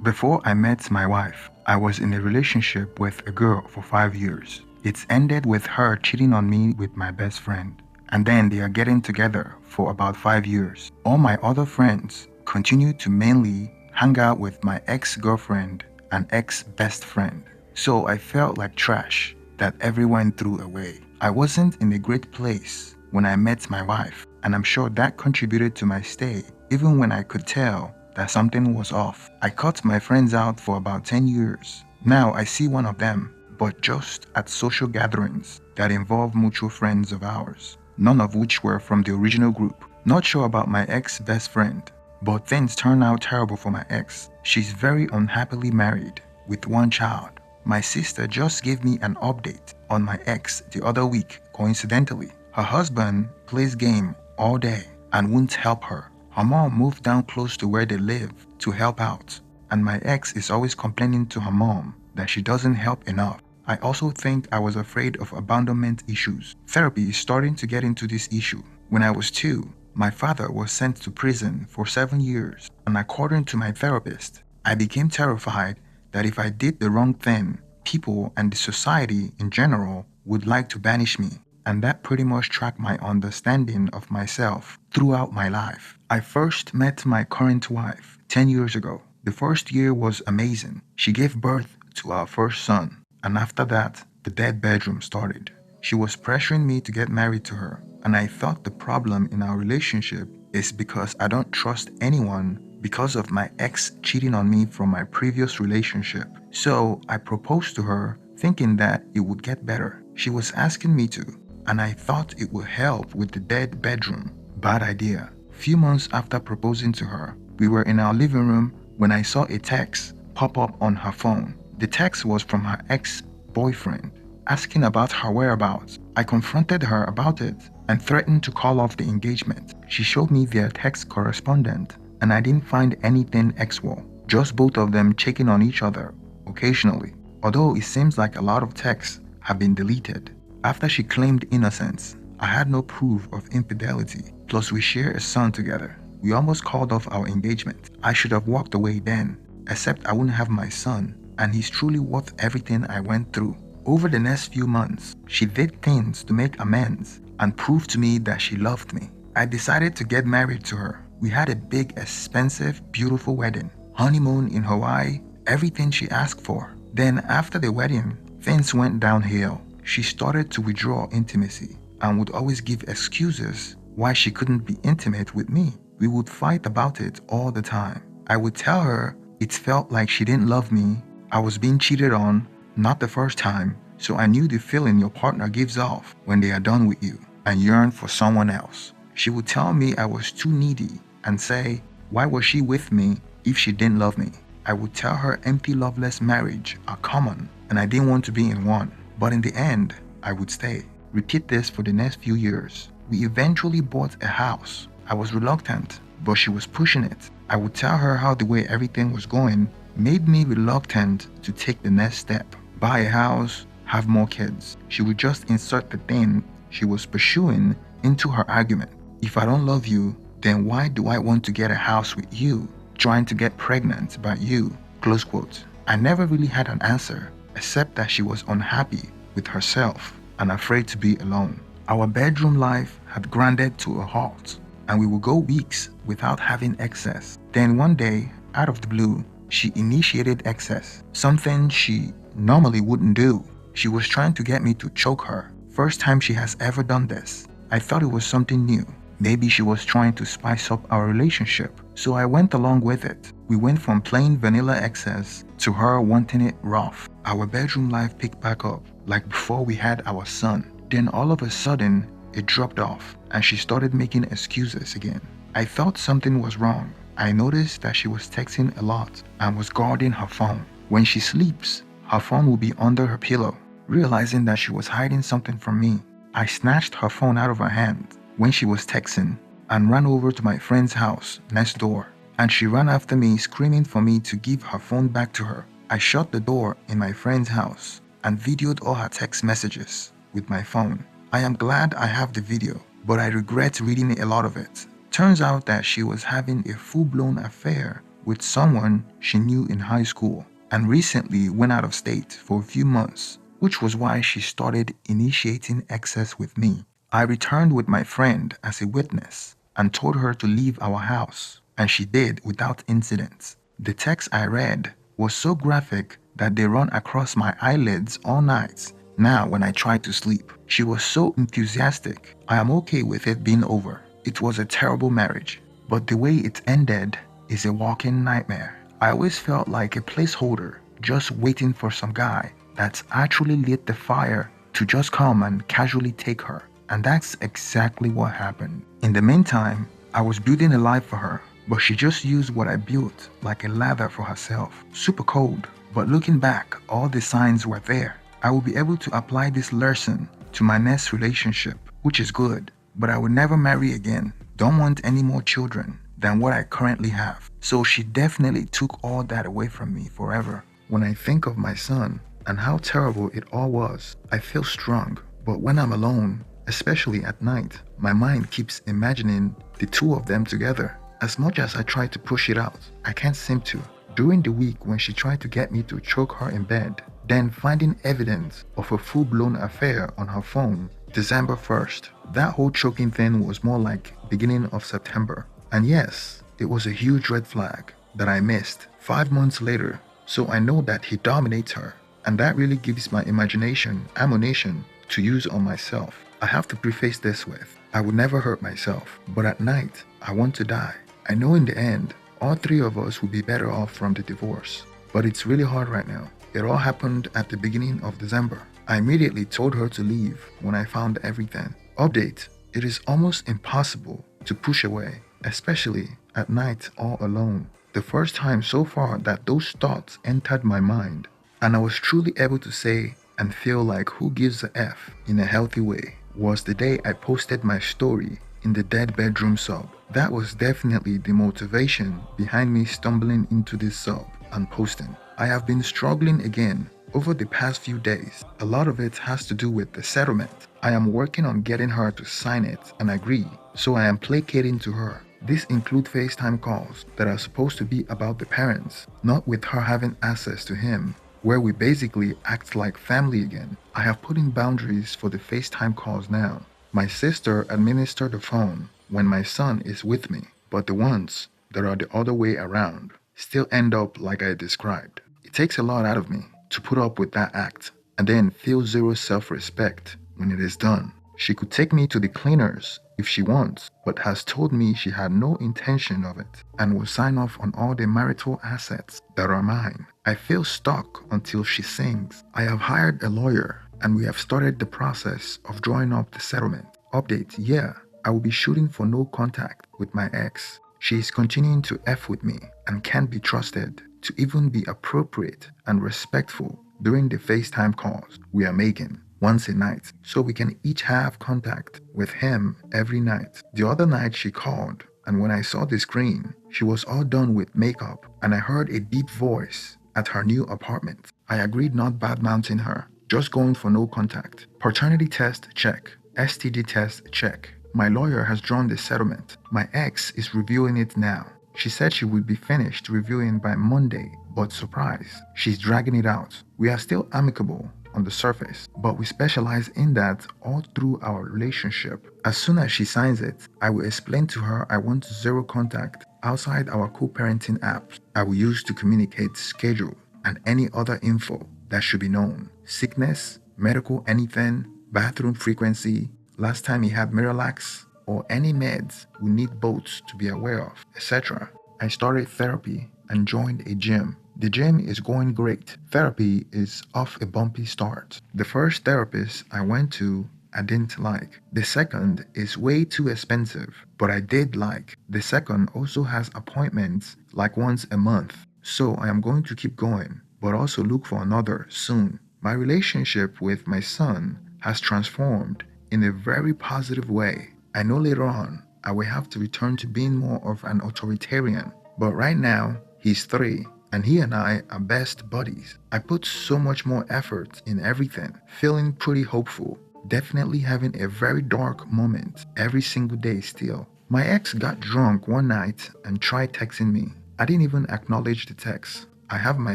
Before I met my wife, I was in a relationship with a girl for 5 years. It's ended with her cheating on me with my best friend. And then they are getting together for about 5 years. All my other friends continue to mainly hang out with my ex-girlfriend and ex-best friend. So I felt like trash that everyone threw away. I wasn't in a great place when I met my wife, and I'm sure that contributed to my stay, even when I could tell that something was off. I cut my friends out for about 10 years. Now I see one of them, but just at social gatherings that involve mutual friends of ours, none of which were from the original group. Not sure about my ex-best friend, but things turn out terrible for my ex. She's very unhappily married with one child. My sister just gave me an update on my ex the other week, coincidentally. Her husband plays game all day and won't help her. Her mom moved down close to where they live to help out, and my ex is always complaining to her mom that she doesn't help enough. I also think I was afraid of abandonment issues. Therapy is starting to get into this issue. When I was 2, my father was sent to prison for 7 years, and according to my therapist, I became terrified that if I did the wrong thing, people and the society in general would like to banish me. And that pretty much tracked my understanding of myself throughout my life. I first met my current wife 10 years ago. The first year was amazing. She gave birth to our first son, and after that, the dead bedroom started. She was pressuring me to get married to her, and I thought the problem in our relationship is because I don't trust anyone because of my ex cheating on me from my previous relationship. So I proposed to her thinking that it would get better. She was asking me to, and I thought it would help with the dead bedroom. Bad idea. Few months after proposing to her, we were in our living room when I saw a text pop up on her phone. The text was from her ex-boyfriend, asking about her whereabouts. I confronted her about it and threatened to call off the engagement. She showed me their text correspondence, and I didn't find anything sexual, just both of them checking on each other occasionally. Although it seems like a lot of texts have been deleted. After she claimed innocence, I had no proof of infidelity, plus we share a son together. We almost called off our engagement. I should have walked away then, except I wouldn't have my son, and he's truly worth everything I went through. Over the next few months, she did things to make amends and prove to me that she loved me. I decided to get married to her. We had a big, expensive, beautiful wedding. Honeymoon in Hawaii, everything she asked for. Then after the wedding, things went downhill. She started to withdraw intimacy and would always give excuses why she couldn't be intimate with me. We would fight about it all the time. I would tell her it felt like she didn't love me. I was being cheated on, not the first time, so I knew the feeling your partner gives off when they are done with you and yearn for someone else. She would tell me I was too needy and say, why was she with me if she didn't love me? I would tell her empty loveless marriage are common and I didn't want to be in one. But in the end, I would stay. Repeat this for the next few years. We eventually bought a house. I was reluctant, but she was pushing it. I would tell her how the way everything was going made me reluctant to take the next step. Buy a house, have more kids. She would just insert the thing she was pursuing into her argument. If I don't love you, then why do I want to get a house with you? Trying to get pregnant by you, close quote. I never really had an answer, except that she was unhappy with herself and afraid to be alone. Our bedroom life had grounded to a halt, and we would go weeks without having excess. Then one day, out of the blue, she initiated excess, something she normally wouldn't do. She was trying to get me to choke her. First time she has ever done this. I thought it was something new. Maybe she was trying to spice up our relationship, so I went along with it. We went from plain vanilla excess to her wanting it rough. Our bedroom life picked back up, like before we had our son. Then all of a sudden, it dropped off, and she started making excuses again. I thought something was wrong. I noticed that she was texting a lot and was guarding her phone. When she sleeps, her phone will be under her pillow. Realizing that she was hiding something from me, I snatched her phone out of her hand when she was texting and ran over to my friend's house next door, and she ran after me screaming for me to give her phone back to her. I shut the door in my friend's house and videoed all her text messages with my phone. I am glad I have the video, but I regret reading a lot of it. Turns out that she was having a full-blown affair with someone she knew in high school and recently went out of state for a few months, which was why she started initiating excess with me. I returned with my friend as a witness and told her to leave our house, and she did without incident. The text I read was so graphic that they run across my eyelids all night. Now, when I try to sleep, she was so enthusiastic. I am okay with it being over. It was a terrible marriage, but the way it ended is a walking nightmare. I always felt like a placeholder, just waiting for some guy that's actually lit the fire to just come and casually take her. And that's exactly what happened. In the meantime, I was building a life for her, but she just used what I built like a ladder for herself. Super cold, but looking back, all the signs were there. I will be able to apply this lesson to my next relationship, which is good, but I will never marry again. Don't want any more children than what I currently have. So she definitely took all that away from me forever. When I think of my son and how terrible it all was, I feel strong. But when I'm alone, especially at night, my mind keeps imagining the two of them together. As much as I try to push it out, I can't seem to. During the week when she tried to get me to choke her in bed, then finding evidence of a full-blown affair on her phone, December 1st. That whole choking thing was more like beginning of September. And yes, it was a huge red flag that I missed 5 months later. So I know that he dominates her, and that really gives my imagination ammunition to use on myself. I have to preface this with, I would never hurt myself, but at night, I want to die. I know in the end, all three of us will be better off from the divorce, but it's really hard right now. It all happened at the beginning of December. I immediately told her to leave when I found everything. Update: it is almost impossible to push away, especially at night all alone. The first time so far that those thoughts entered my mind, and I was truly able to say and feel like who gives a F in a healthy way, was the day I posted my story in the dead bedroom sub. That was definitely the motivation behind me stumbling into this sub and posting. I have been struggling again over the past few days. A lot of it has to do with the settlement. I am working on getting her to sign it and agree, so I am placating to her. This includes FaceTime calls that are supposed to be about the parents, not with her having access to him, where we basically act like family again. I have put in boundaries for the FaceTime calls now. My sister administers the phone when my son is with me, but the ones that are the other way around still end up like I described. It takes a lot out of me to put up with that act and then feel zero self-respect when it is done. She could take me to the cleaners if she wants, but has told me she had no intention of it and will sign off on all the marital assets that are mine. I feel stuck until she sings. I have hired a lawyer and we have started the process of drawing up the settlement. Update: yeah, I will be shooting for no contact with my ex. She is continuing to F with me and can't be trusted to even be appropriate and respectful during the FaceTime calls we are making once a night, so we can each have contact with him every night. The other night she called, and when I saw the screen, she was all done with makeup, and I heard a deep voice at her new apartment. I agreed not bad-mouthing her, just going for no contact. Paternity test, check. STD test, check. My lawyer has drawn the settlement. My ex is reviewing it now. She said she would be finished reviewing by Monday, but surprise, she's dragging it out. We are still amicable on the surface, but we specialize in that all through our relationship. As soon as she signs it, I will explain to her I want zero contact outside our co-parenting apps I will use to communicate schedule and any other info that should be known. Sickness, medical anything, bathroom frequency, last time he had Miralax, or any meds we need both to be aware of, etc. I started therapy and joined a gym. The gym is going great. Therapy is off a bumpy start. The first therapist I went to, I didn't like. The second is way too expensive, but I did like. The second also has appointments like once a month, so I am going to keep going, but also look for another soon. My relationship with my son has transformed in a very positive way. I know later on I will have to return to being more of an authoritarian, but right now he's 3 and he and I are best buddies. I put so much more effort in everything, feeling pretty hopeful, definitely having a very dark moment every single day still. My ex got drunk one night and tried texting me. I didn't even acknowledge the text. I have my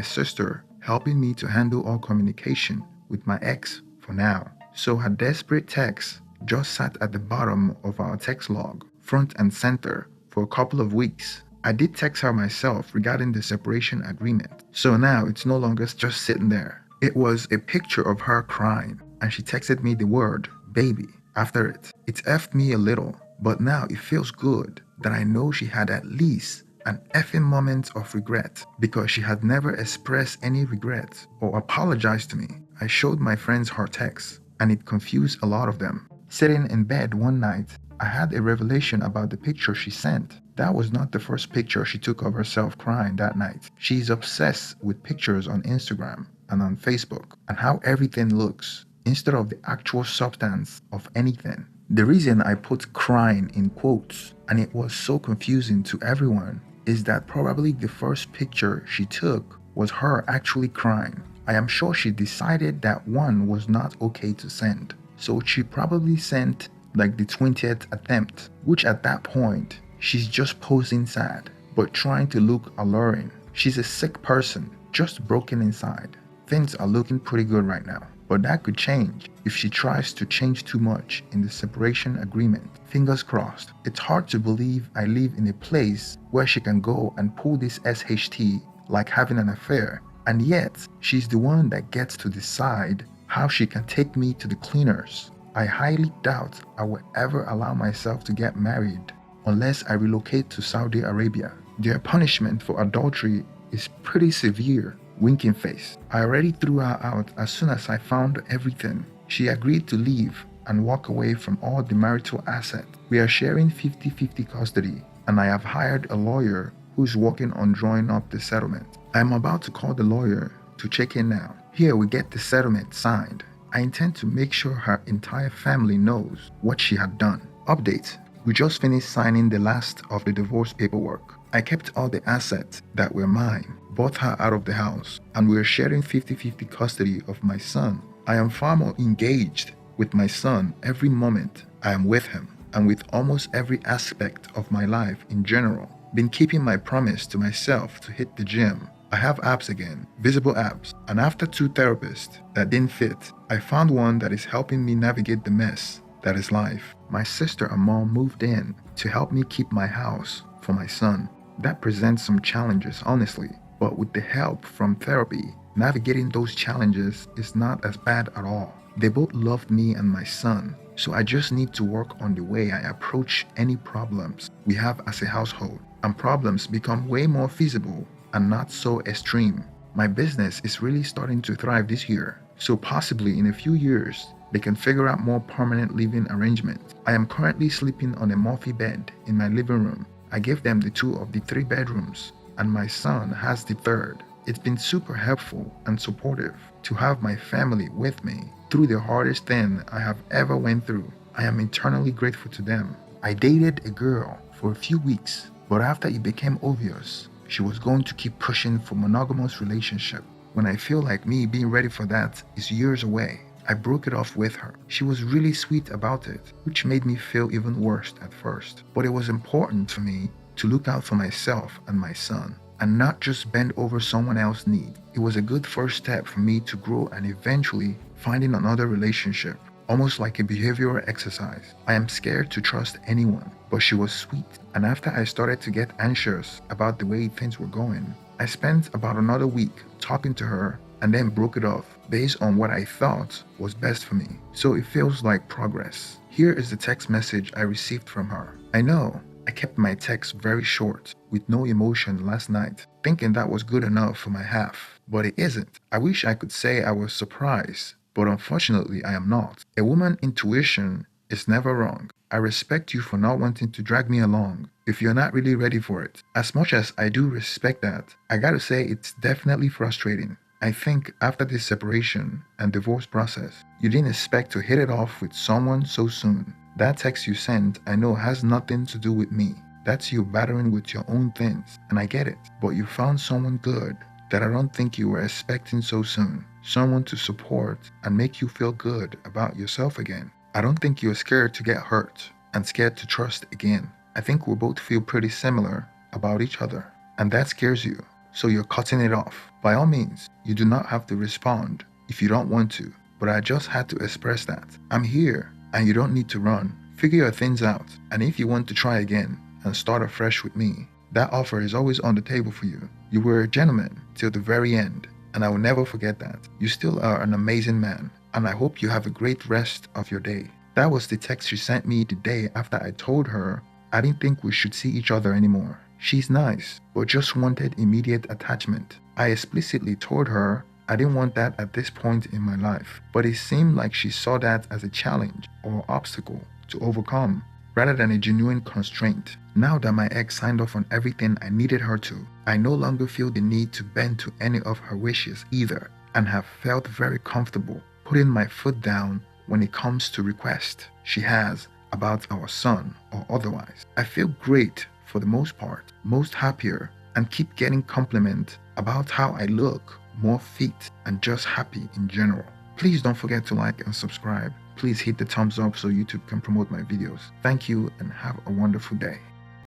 sister helping me to handle all communication with my ex for now. So her desperate text just sat at the bottom of our text log, front and center, for a couple of weeks. I did text her myself regarding the separation agreement. So now it's no longer just sitting there. It was a picture of her crying, and she texted me the word baby after it. It effed me a little, but now it feels good that I know she had at least an effing moment of regret, because she had never expressed any regret or apologized to me. I showed my friends her text, and it confused a lot of them. Sitting in bed one night, I had a revelation about the picture she sent. That was not the first picture she took of herself crying that night. She's obsessed with pictures on Instagram and on Facebook and how everything looks instead of the actual substance of anything. The reason I put crying in quotes, and it was so confusing to everyone, is that probably the first picture she took was her actually crying. I am sure she decided that one was not okay to send. So she probably sent like the 20th attempt, which at that point, she's just posing sad, but trying to look alluring. She's a sick person, just broken inside. Things are looking pretty good right now, but that could change if she tries to change too much in the separation agreement. Fingers crossed. It's hard to believe I live in a place where she can go and pull this SHT like having an affair, and yet she's the one that gets to decide how she can take me to the cleaners. I highly doubt I will ever allow myself to get married unless I relocate to Saudi Arabia. Their punishment for adultery is pretty severe. Winking face. I already threw her out as soon as I found everything. She agreed to leave and walk away from all the marital assets. We are sharing 50-50 custody, and I have hired a lawyer who's working on drawing up the settlement. I am about to call the lawyer to check in now. Here we get the settlement signed. I intend to make sure her entire family knows what she had done. Update. We just finished signing the last of the divorce paperwork. I kept all the assets that were mine, bought her out of the house, and we're sharing 50-50 custody of my son. I am far more engaged with my son every moment I am with him, and with almost every aspect of my life in general. Been keeping my promise to myself to hit the gym. I have abs again, visible abs, and after 2 therapists that didn't fit, I found one that is helping me navigate the mess that is life. My sister and mom moved in to help me keep my house for my son. That presents some challenges, honestly, but with the help from therapy, navigating those challenges is not as bad at all. They both loved me and my son, so I just need to work on the way I approach any problems we have as a household, and problems become way more feasible and not so extreme. My business is really starting to thrive this year, so possibly in a few years, they can figure out more permanent living arrangements. I am currently sleeping on a Murphy bed in my living room. I gave them the 2 of the 3 bedrooms, and my son has the 3rd. It's been super helpful and supportive to have my family with me through the hardest thing I have ever went through. I am eternally grateful to them. I dated a girl for a few weeks, but after it became obvious she was going to keep pushing for monogamous relationship, when I feel like me being ready for that is years away, I broke it off with her. She was really sweet about it, which made me feel even worse at first. But it was important for me to look out for myself and my son, and not just bend over someone else's need. It was a good first step for me to grow and eventually finding another relationship, almost like a behavioral exercise. I am scared to trust anyone, but she was sweet. And after I started to get anxious about the way things were going, I spent about another week talking to her and then broke it off based on what I thought was best for me. So it feels like progress. Here is the text message I received from her. I know I kept my text very short with no emotion last night, thinking that was good enough for my half, but it isn't. I wish I could say I was surprised, but unfortunately I am not. A woman's intuition is never wrong. I respect you for not wanting to drag me along if you're not really ready for it. As much as I do respect that, I gotta say it's definitely frustrating. I think after this separation and divorce process, you didn't expect to hit it off with someone so soon. That text you sent, I know, has nothing to do with me. That's you battling with your own things, and I get it. But you found someone good that I don't think you were expecting so soon. Someone to support and make you feel good about yourself again. I don't think you're scared to get hurt and scared to trust again. I think we both feel pretty similar about each other. and that scares you, so you're cutting it off. By all means, you do not have to respond if you don't want to, but I just had to express that. I'm here, and you don't need to run. Figure your things out, and if you want to try again and start afresh with me, that offer is always on the table for you. You were a gentleman till the very end, and I will never forget that. You still are an amazing man, and I hope you have a great rest of your day. That was the text she sent me the day after I told her I didn't think we should see each other anymore. She's nice, but just wanted immediate attachment. I explicitly told her I didn't want that at this point in my life, but it seemed like she saw that as a challenge or obstacle to overcome rather than a genuine constraint. Now that my ex signed off on everything I needed her to, I no longer feel the need to bend to any of her wishes either, and have felt very comfortable putting my foot down when it comes to requests she has about our son or otherwise. I feel great for the most part, most happier, and keep getting compliments about how I look, more fit, and just happy in general. Please don't forget to like and subscribe. Please hit the thumbs up so YouTube can promote my videos. Thank you and have a wonderful day.